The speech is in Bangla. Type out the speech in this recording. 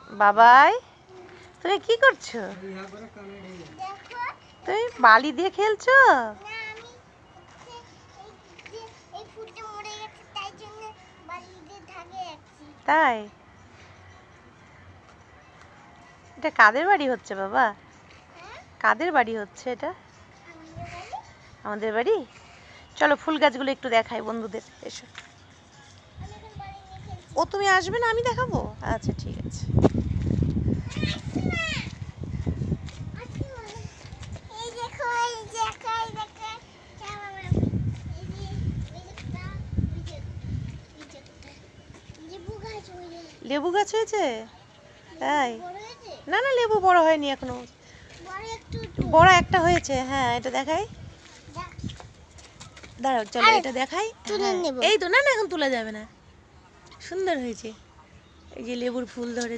বাবাই তুমি কি করছো? তুমি বালি দিয়ে খেলছো? তাই? এটা কাদের বাড়ি হচ্ছে বাবা? কাদের বাড়ি হচ্ছে এটা? আমাদের বাড়ি। চলো ফুল গাছগুলো একটু দেখাই বন্ধুদের, এসো। ও তুমি আসবে না, আমি দেখাবো? আচ্ছা ঠিক আছে। লেবু গাছ হয়েছে? তাই? না না, লেবু বড় হয়নি এখনো, বড় একটা হয়েছে। হ্যাঁ এটা দেখাই, দাঁড়াও চলো এটা দেখাই। এই তো, না না এখন তোলা যাবে না, সুন্দর হয়েছে। এই যে লেবুর ফুল ধরে